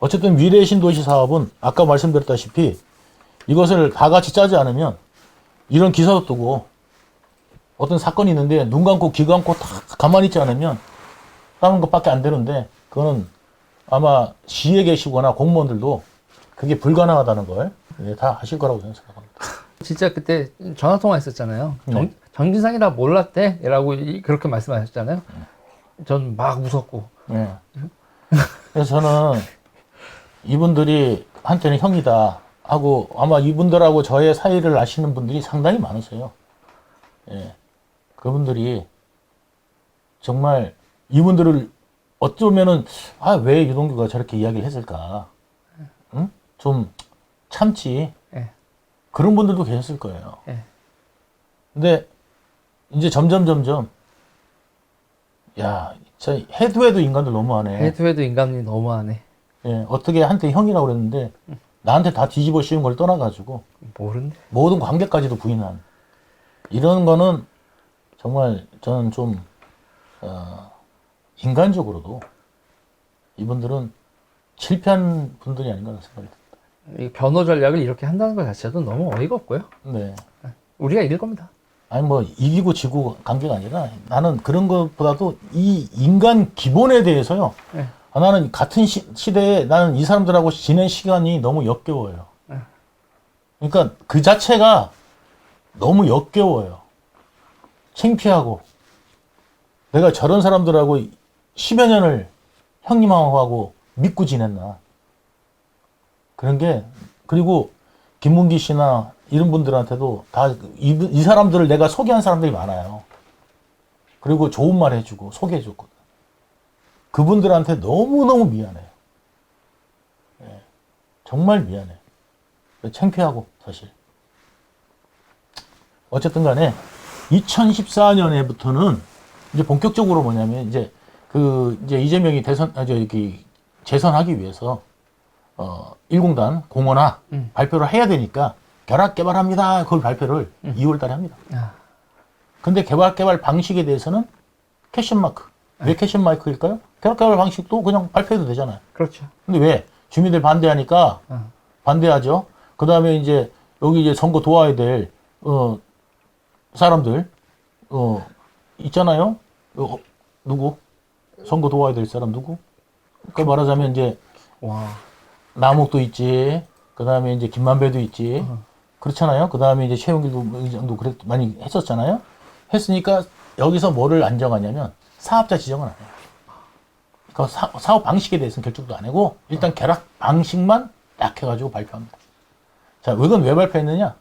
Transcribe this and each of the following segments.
어쨌든 미래 신도시 사업은 아까 말씀드렸다시피 이것을 다 같이 짜지 않으면 이런 기사도 뜨고 어떤 사건이 있는데 눈 감고 귀 감고 다 가만히 있지 않으면 따는 것밖에 안 되는데 그거는 아마 시에 계시거나 공무원들도 그게 불가능하다는 걸 다 하실 거라고 저는 생각합니다. 진짜 그때 전화 통화했었잖아요. 네. 정진상이라 몰랐대? 라고 그렇게 말씀하셨잖아요. 전 막 웃었고. 네. 그래서 저는 이분들이 한테는 형이다 하고 아마 이분들하고 저의 사이를 아시는 분들이 상당히 많으세요. 예. 그분들이 정말 이분들을 어쩌면은 왜 유동규가 저렇게 이야기를 했을까? 응? 좀 참지. 예. 그런 분들도 계셨을 거예요. 예. 근데 이제 점점 야, 저 해도 인간들 너무하네. 해도 인간이 너무하네. 예, 어떻게 한테 형이라고 그랬는데 나한테 다 뒤집어 씌운 걸 떠나가지고 모른데. 모든 관계까지도 부인한 이런 거는 정말 저는 좀 인간적으로도 이분들은 실패한 분들이 아닌가 생각이 듭니다. 이 변호 전략을 이렇게 한다는 것 자체도 너무 어이가 없고요. 네. 우리가 이길 겁니다. 아니 뭐 이기고 지고 관계가 아니라 나는 그런 것보다도 이 인간 기본에 대해서요. 네. 나는 같은 시대에 나는 이 사람들하고 지낸 시간이 너무 역겨워요. 네. 그러니까 그 자체가 너무 역겨워요. 창피하고 내가 저런 사람들하고 10여 년을 형님하고 믿고 지냈나. 그런 게 그리고 김문기 씨나 이런 분들한테도 다 이 사람들을 내가 소개한 사람들이 많아요. 그리고 좋은 말 해주고 소개해줬거든. 그분들한테 너무너무 미안해요. 예, 정말 미안해요. 창피하고 사실. 어쨌든 간에 2014년에부터는 이제 본격적으로 뭐냐면 이제 이제 이재명이 재선하기 위해서 1공단 공원화 발표를 해야 되니까 결합 개발합니다. 그걸 발표를 2월 달에 합니다. 근데 개발 방식에 대해서는 캐션 마크. 왜 캐션 마크일까요? 결합 개발 방식도 그냥 발표해도 되잖아요. 그렇죠. 근데 왜? 주민들 반대하니까 반대하죠. 그 다음에 이제 여기 이제 선거 도와야 될 사람들 있잖아요. 누구? 선거 도와야 될 사람 누구? 그 말하자면 이제 와. 남욱도 있지. 그 다음에 이제 김만배도 있지. 그렇잖아요. 그 다음에 이제 최용길도 의장도 많이 했었잖아요. 했으니까 여기서 뭐를 안 정하냐면 사업자 지정은 안 해요. 그 사업 방식에 대해서는 결정도 안 하고 일단 결합 방식만 딱 해가지고 발표합니다. 자, 이건 왜 발표했느냐?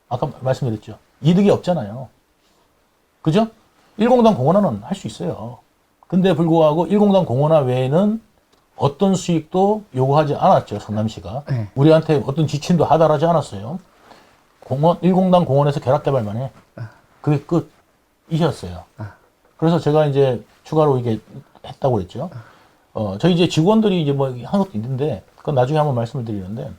아까 말씀드렸죠. 이득이 없잖아요. 그죠? 1공단 공원화는 할 수 있어요. 근데 불구하고 1공단 공원화 외에는 어떤 수익도 요구하지 않았죠. 성남시가. 네. 우리한테 어떤 지침도 하달하지 않았어요. 1공단 공원에서 결합개발만 해. 그게 끝이었어요. 그래서 제가 이제 추가로 이게 했다고 그랬죠. 저희 이제 직원들이 이제 뭐 한 것도 있는데, 그건 나중에 한번 말씀을 드리는데,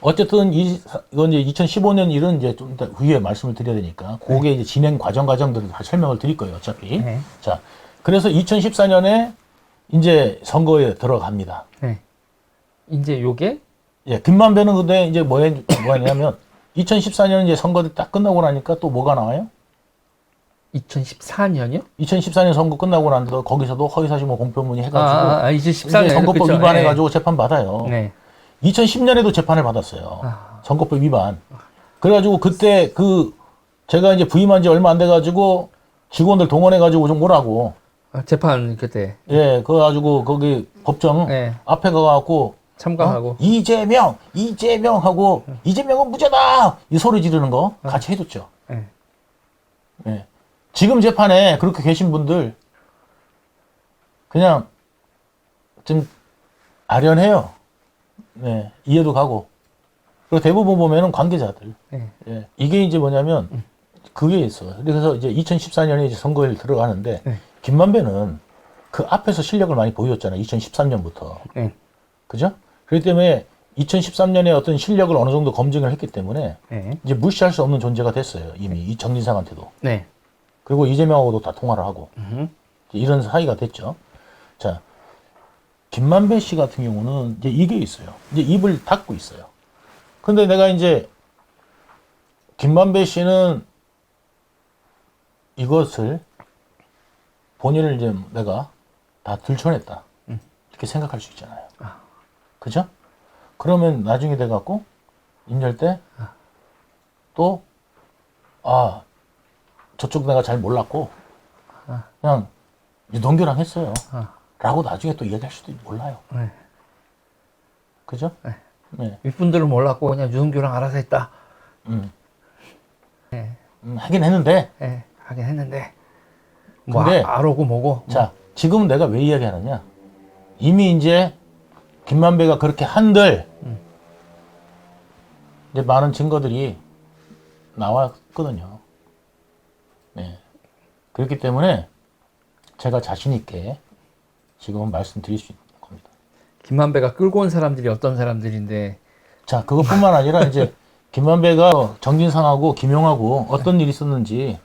어쨌든 이건 이제 2015년 일은 이제 좀 이따 후에 말씀을 드려야 되니까, 그게 이제 진행 과정들을 다 설명을 드릴 거예요, 어차피. 네. 자, 그래서 2014년에 이제 선거에 들어갑니다. 네. 이제 요게? 예, 김만배는 근데 이제 뭐냐면, 2014년 이제 선거들 딱 끝나고 나니까 또 뭐가 나와요? 2014년이요? 2014년 선거 끝나고 난데도 거기서도 허위사실뭐 공표문의 해가지고 이제 14년 이제 선거법 그쵸? 위반해가지고 재판 받아요. 네. 2010년에도 재판을 받았어요. 선거법 위반. 그래가지고 그때 제가 이제 부임한 지 얼마 안 돼가지고 직원들 동원해가지고 좀 오라고. 재판 그때. 예, 그래가지고 거기 법정 네. 앞에 가갖고 참가하고. 이재명 하고 이재명은 무죄다 이 소리 지르는 거 같이 해줬죠. 네. 예. 지금 재판에 그렇게 계신 분들 그냥 좀 아련해요. 네, 이해도 가고. 그리고 대부분 보면은 관계자들. 네. 예. 이게 이제 뭐냐면 그게 있어요. 그래서 이제 2014년에 이제 선거에 들어가는데 네. 김만배는 그 앞에서 실력을 많이 보여줬잖아요. 2013년부터. 네. 그죠? 그렇기 때문에 2013년에 어떤 실력을 어느 정도 검증을 했기 때문에 네. 이제 무시할 수 없는 존재가 됐어요. 이미 이 정진상한테도. 네. 그리고 이재명하고도 다 통화를 하고 이런 사이가 됐죠. 자, 김만배 씨 같은 경우는 이제 이게 있어요. 이제 입을 닫고 있어요. 근데 내가 이제 김만배 씨는 이것을 본인을 이제 내가 다 들춰냈다. 이렇게 생각할 수 있잖아요. 그죠? 그러면 나중에 돼갖고 임열 때 또 저쪽 내가 잘 몰랐고 그냥 유동규랑 했어요. 라고 나중에 또 얘기할 수도 몰라요. 네. 그죠? 네. 윗분들은 몰랐고 그냥 유동규랑 알아서 했다. 네. 하긴 했는데 네. 하긴 했는데 뭐 근데 아로고 뭐고. 자, 지금 내가 왜 이야기하느냐? 이미 이제 김만배가 그렇게 한들 이제 많은 증거들이 나왔거든요. 네. 그렇기 때문에 제가 자신 있게 지금은 말씀드릴 수 있는 겁니다. 김만배가 끌고 온 사람들이 어떤 사람들인데. 자, 그것뿐만 아니라 이제 김만배가 정진상하고 김용하고 어떤 일이 있었는지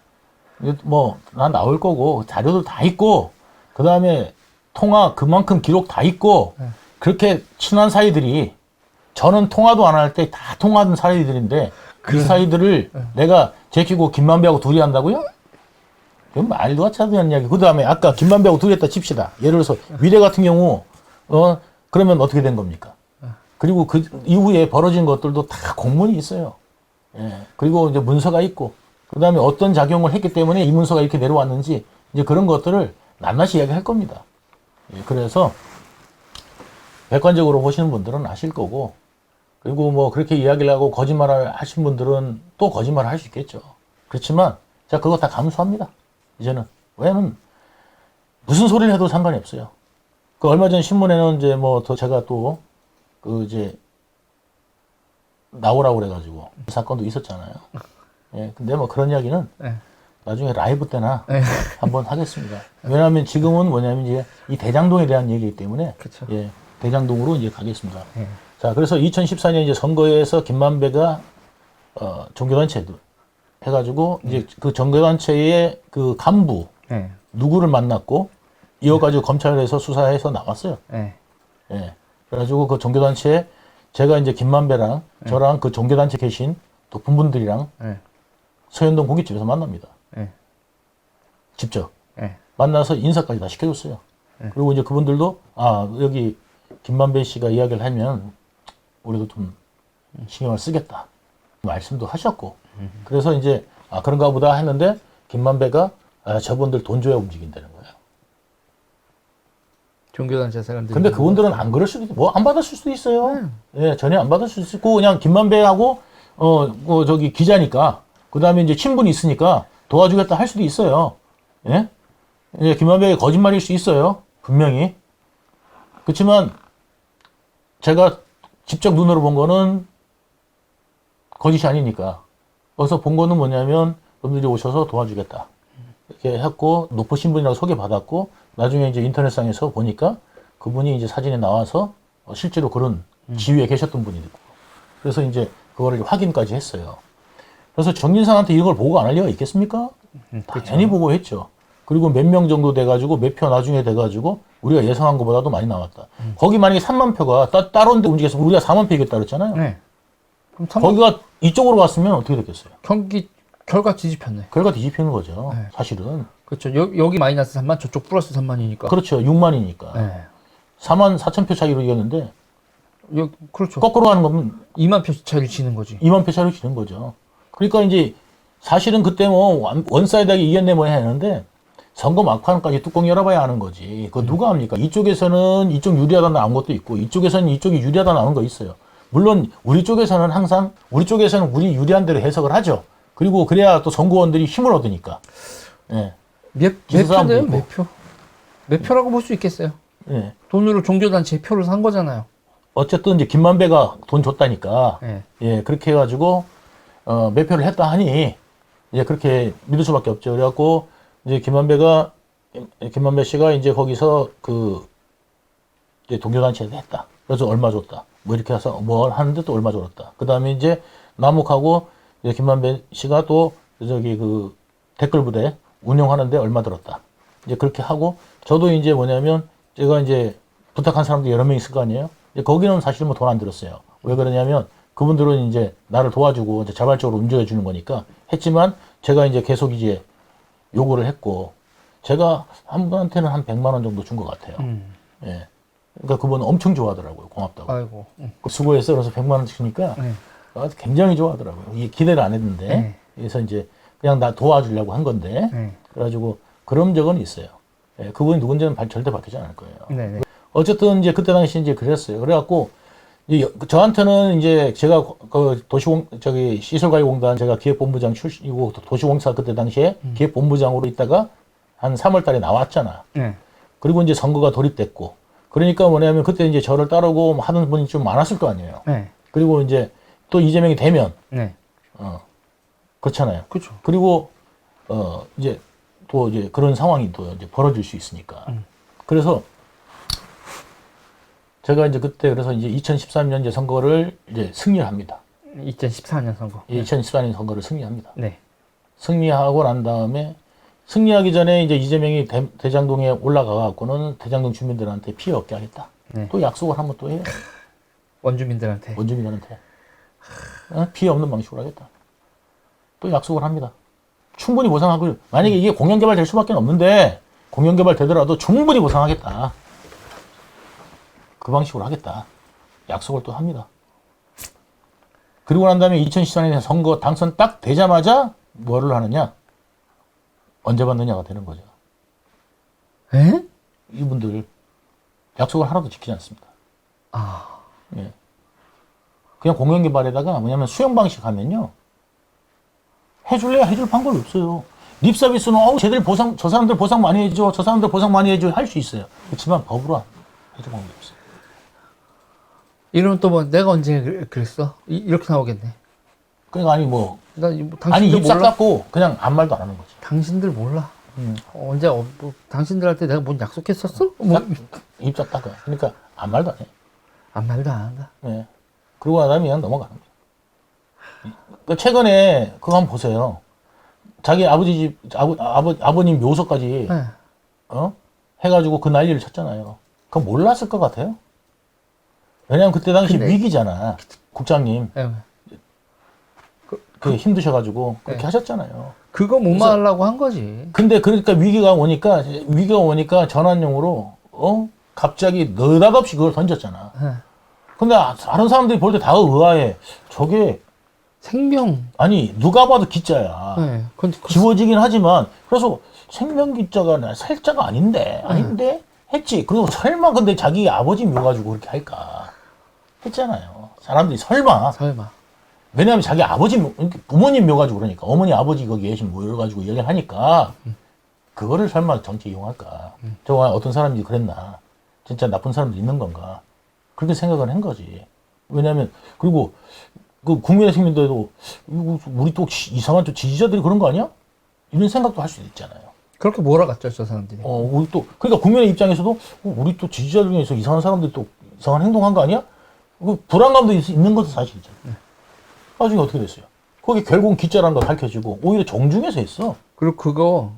뭐 난 나올 거고 자료도 다 있고 그 다음에 통화 그만큼 기록 다 있고 그렇게 친한 사이들이 저는 통화도 안 할 때 다 통화하던 사이들인데 그 사이들을 내가 제키고 김만배하고 둘이 한다고요? 그건 말도 같지 않은 이야기. 그 다음에 아까 김만배하고 둘이 했다 칩시다. 예를 들어서 위례 같은 경우 그러면 어떻게 된 겁니까? 그리고 그 이후에 벌어진 것들도 다 공문이 있어요. 예. 그리고 이제 문서가 있고 그 다음에 어떤 작용을 했기 때문에 이 문서가 이렇게 내려왔는지 이제 그런 것들을 낱낱이 이야기할 겁니다. 예. 그래서 객관적으로 보시는 분들은 아실 거고 그리고 뭐 그렇게 이야기를 하고 거짓말을 하신 분들은 또 거짓말을 할 수 있겠죠. 그렇지만 제가 그거 다 감수합니다. 이제는. 왜냐면 무슨 소리를 해도 상관이 없어요. 그 얼마 전 신문에는 이제 뭐 더 제가 또 그 이제 나오라고 그래가지고 이 사건도 있었잖아요. 예, 근데 뭐 그런 이야기는 나중에 라이브 때나 한번 하겠습니다. 왜냐하면 지금은 뭐냐면 이제 이 대장동에 대한 얘기이기 때문에 그쵸. 예, 대장동으로 이제 가겠습니다. 자, 그래서 2014년 이제 선거에서 김만배가 종교단체도 해가지고 이제 그 종교단체의 그 간부 누구를 만났고 이어가지고 검찰에서 수사해서 나왔어요. 예. 그래가지고 그 종교단체에 제가 이제 김만배랑 저랑 그 종교단체 계신 높은 분들이랑 서현동 고깃집에서 만납니다. 직접. 만나서 인사까지 다 시켜줬어요. 그리고 이제 그분들도 여기 김만배 씨가 이야기를 하면 우리도 좀 신경을 쓰겠다. 말씀도 하셨고. 그래서 이제 그런가 보다 했는데 김만배가 저분들 돈 줘야 움직인다는 거예요. 종교단체 사람들. 근데 그분들은 안 그럴 수도 있고, 뭐 안 받았을 수도 있어요. 예, 전혀 안 받을 수도 있고, 그냥 김만배하고, 저기 기자니까, 그 다음에 이제 친분이 있으니까 도와주겠다 할 수도 있어요. 예? 예, 김만배의 거짓말일 수 있어요. 분명히. 그렇지만, 제가 직접 눈으로 본 거는 거짓이 아니니까. 그래서 본 거는 뭐냐면, 놈들이 오셔서 도와주겠다. 이렇게 했고, 높으신 분이라고 소개받았고, 나중에 이제 인터넷상에서 보니까 그분이 이제 사진에 나와서 실제로 그런 지위에 계셨던 분이고. 그래서 이제 그거를 확인까지 했어요. 그래서 정진상한테 이런 걸 보고 안 할 리가 있겠습니까? 당연히 보고 했죠. 그리고 몇 명 정도 돼가지고 몇 표 나중에 돼가지고 우리가 예상한 것보다도 많이 나왔다. 거기 만약에 3만 표가 따로인데 움직여서 우리가 4만 표 이겼다 그랬잖아요. 그럼 거기가 이쪽으로 갔으면 어떻게 됐겠어요? 경기 결과 뒤집혔네. 결과 뒤집히는 거죠. 사실은. 그렇죠. 여기 마이너스 3만, 저쪽 플러스 3만이니까. 그렇죠. 6만이니까. 4만 4천 표 차이로 이겼는데 그렇죠. 거꾸로 가는 거면 2만 표 차이를 치는 거지. 2만 표 차이로 지는 거죠. 그러니까 이제 사실은 그때 뭐 원사이드하게 이겼네 뭐 해야 하는데 선거 막판까지 뚜껑 열어봐야 하는 거지. 그거 누가 합니까? 이쪽에서는 이쪽 유리하다 나온 것도 있고 이쪽에서는 이쪽이 유리하다 나온 거 있어요. 물론 우리 쪽에서는 항상 우리 쪽에서는 우리 유리한 대로 해석을 하죠. 그리고 그래야 또 선거원들이 힘을 얻으니까. 예. 몇 표네요? 몇 표? 몇 표라고 볼 수 있겠어요. 예. 돈으로 종교단체 표를 산 거잖아요. 어쨌든 이제 김만배가 돈 줬다니까. 네. 예, 그렇게 해가지고, 몇 표를 했다 하니, 이제 그렇게 믿을 수밖에 없죠. 그래갖고, 이제 김만배 씨가 이제 거기서 이제 동교단체에서 했다. 그래서 얼마 줬다. 뭐 이렇게 해서 뭐 하는데 또 얼마 줬다. 그 다음에 이제 남욱하고 이제 김만배 씨가 또 저기 댓글 부대 운영하는데 얼마 들었다. 이제 그렇게 하고, 저도 이제 뭐냐면, 제가 이제 부탁한 사람도 여러 명 있을 거 아니에요? 근데 거기는 사실 뭐 돈 안 들었어요. 왜 그러냐면 그분들은 이제 나를 도와주고 이제 자발적으로 움직여 주는 거니까 했지만 제가 이제 계속 이제 요구를 했고 제가 한 분한테는 한 100만 원 정도 준 것 같아요. 예. 그러니까 그분은 엄청 좋아하더라고요. 고맙다고. 아이고. 수고했어. 그래서 100만 원 주니까 네. 굉장히 좋아하더라고요. 이게 기대를 안 했는데 네. 그래서 이제 그냥 나 도와주려고 한 건데 네. 그래가지고 그런 적은 있어요. 예, 그분이 누군지는 절대 밝히지 않을 거예요. 네네. 어쨌든 이제 그때 당시 이제 그랬어요. 그래갖고 이제 저한테는 이제 제가 그 저기 시설관리공단 제가 기획본부장 출신이고 도시공사 그때 당시에 기획본부장으로 있다가 한 3월달에 나왔잖아. 네. 그리고 이제 선거가 돌입됐고 그러니까 뭐냐면 그때 이제 저를 따르고 하는 분이 좀 많았을 거 아니에요. 네. 그리고 이제 또 이재명이 되면 네. 그렇잖아요. 그렇죠. 그리고 이제 또 이제 그런 상황이 또 이제 벌어질 수 있으니까. 그래서 제가 이제 그때 그래서 이제 2013년 이제 선거를 이제 승리합니다. 2014년 선거. 2014년 선거를 승리합니다. 네. 승리하고 난 다음에 승리하기 전에 이제 이재명이 대장동에 올라가 갖고는 대장동 주민들한테 피해 없게 하겠다. 네. 또 약속을 한번 또 해요. 원주민들한테. 원주민들한테 피해 없는 방식으로 하겠다. 또 약속을 합니다. 충분히 보상하고 만약에 이게 공영개발 될 수밖에 없는데 공영개발 되더라도 충분히 보상하겠다. 그 방식으로 하겠다. 약속을 또 합니다. 그리고 난 다음에 2014년에 선거 당선 딱 되자마자 뭐를 하느냐? 언제 받느냐가 되는 거죠. 에? 이분들 약속을 하나도 지키지 않습니다. 아. 예. 그냥 공영개발에다가 뭐냐면 수용 방식 하면요. 해줄래야 해줄 방법이 없어요. 립 서비스는 쟤들 보상 저 사람들 보상 많이 해줘 저 사람들 보상 많이 해줘 할 수 있어요. 그렇지만 법으로 해줄 방법이 없어요. 이러면 또 뭐 내가 언제 그랬어? 이렇게 나오겠네. 그러니까 아니 뭐 나 아니 당신들 입 싹 몰라? 닫고 그냥 아무 말도 안 하는 거지. 당신들 몰라. 언제 뭐, 당신들한테 내가 뭔 약속했었어? 뭐 입 싹 닫고 그러니까 아무 말도 안 해. 아무 말도 안 한다. 예. 그러고 난 다음에 그냥 넘어가는 거예요. 그 최근에 그거 한번 보세요. 자기 아버지 집 아버님 묘소까지 네. 해가지고 그 난리를 쳤잖아요. 그거 몰랐을 것 같아요. 왜냐면 그때 당시 근데- 위기잖아. 국장님 네. 그 힘드셔가지고 그렇게 네. 하셨잖아요. 그거 목마하려고 한 거지. 근데 그러니까 위기가 오니까 전환용으로 갑자기 느닷없이 그걸 던졌잖아. 네. 근데 다른 사람들이 볼 때 다 의아해. 저게 생명. 아니 누가 봐도 기자야. 네. 근데 지워지긴 하지만 그래서 생명 기자가 살자가 아닌데 했지. 그리고 설마 근데 자기 아버지 묘가지고 그렇게 할까 했잖아요. 사람들이 설마. 왜냐하면 자기 아버지 부모님 묘가지고 그러니까 어머니 아버지 거기 계신 모여가지고 얘기를 하니까 그거를 설마 정치에 이용할까. 저거 어떤 사람이 그랬나. 진짜 나쁜 사람도 있는 건가. 그렇게 생각을 한 거지. 왜냐하면 그리고 그 국민의 시민들도 우리 또 이상한 또 지지자들이 그런 거 아니야? 이런 생각도 할 수도 있잖아요. 그렇게 몰아갔죠, 저 사람들이. 우리 또 그러니까 국민의 입장에서도 우리 또 지지자 중에서 이상한 사람들이 또 이상한 행동한 거 아니야? 그 불안감도 있는 것도 사실이죠. 나중에 어떻게 됐어요? 거기 결국은 기자라는 거 밝혀지고 오히려 정중해서 했어. 그리고 그거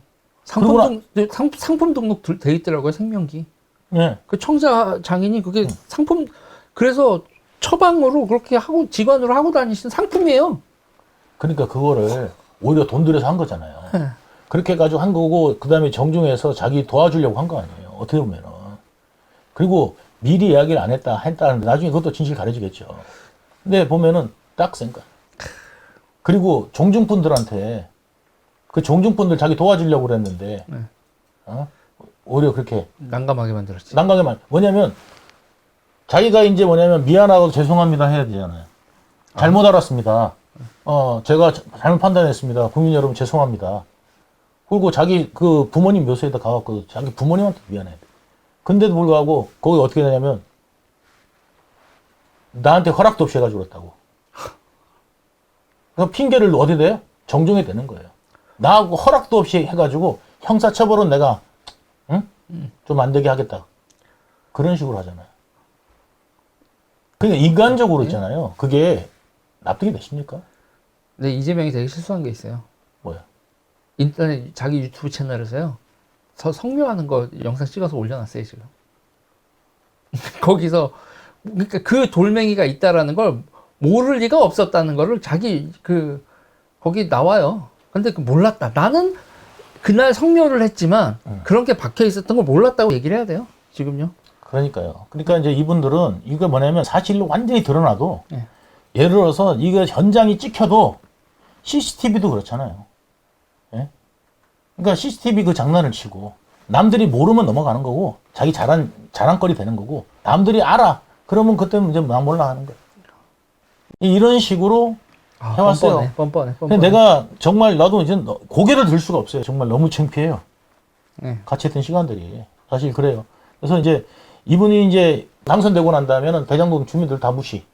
상품 등록 돼 있더라고요, 생명기. 네. 그 청자 장인이 그게 상품 그래서 처방으로 그렇게 하고 직원으로 하고 다니신 상품이에요. 그러니까 그거를 오히려 돈 들여서 한 거잖아요. 그렇게 해가지고 한 거고 그다음에 정중해서 자기 도와주려고 한 거 아니에요. 어떻게 보면은. 그리고 미리 이야기를 안 했다는데 나중에 그것도 진실 가려지겠죠. 근데 보면은 딱 생각. 그리고 종중분들한테 그 종중분들 자기 도와주려고 그랬는데 오히려 그렇게 난감하게 만들었지. 난감하게 뭐냐면 자기가 이제 미안하고 죄송합니다 해야 되잖아요. 잘못 알았습니다. 제가 잘못 판단했습니다. 국민 여러분 죄송합니다. 그리고 자기 그 부모님 묘소에다 가갖고 자기 부모님한테 미안해. 근데도 불구하고 거기 어떻게 되냐면 나한테 허락도 없이 해가지고 그랬다고. 그 핑계를 어디 대요? 정중에 대는 거예요. 나하고 허락도 없이 해가지고 형사처벌은 내가 좀 안 되게 하겠다. 그런 식으로 하잖아요. 그러니까 인간적으로 있잖아요. 그게 납득이 되십니까? 근데 이재명이 되게 실수한 게 있어요. 뭐야? 인터넷 자기 유튜브 채널에서요. 성묘하는 거 영상 찍어서 올려놨어요 지금. 거기서 그러니까 그 돌멩이가 있다라는 걸 모를 리가 없었다는 거를 자기 거기 나와요. 근데 몰랐다. 나는 그날 성묘를 했지만 그런 게 박혀 있었던 걸 몰랐다고 얘기를 해야 돼요. 지금요. 그러니까요. 그러니까 이제 이분들은 이게 뭐냐면 사실로 완전히 드러나도 네. 예를 들어서 이거 현장이 찍혀도 CCTV도 그렇잖아요. 예? 그러니까 CCTV 그 장난을 치고 남들이 모르면 넘어가는 거고 자기 자랑거리 되는 거고 남들이 알아. 그러면 그때는 이제 나 몰라 하는 거예요. 이런 식으로 해왔어요. 뻔뻔해. 근데 내가 정말 나도 이제 고개를 들 수가 없어요. 정말 너무 창피해요. 네. 같이 했던 시간들이. 사실 그래요. 그래서 이제 이분이 이제 당선되고 난 다음에는 대장동 주민들 다 무시.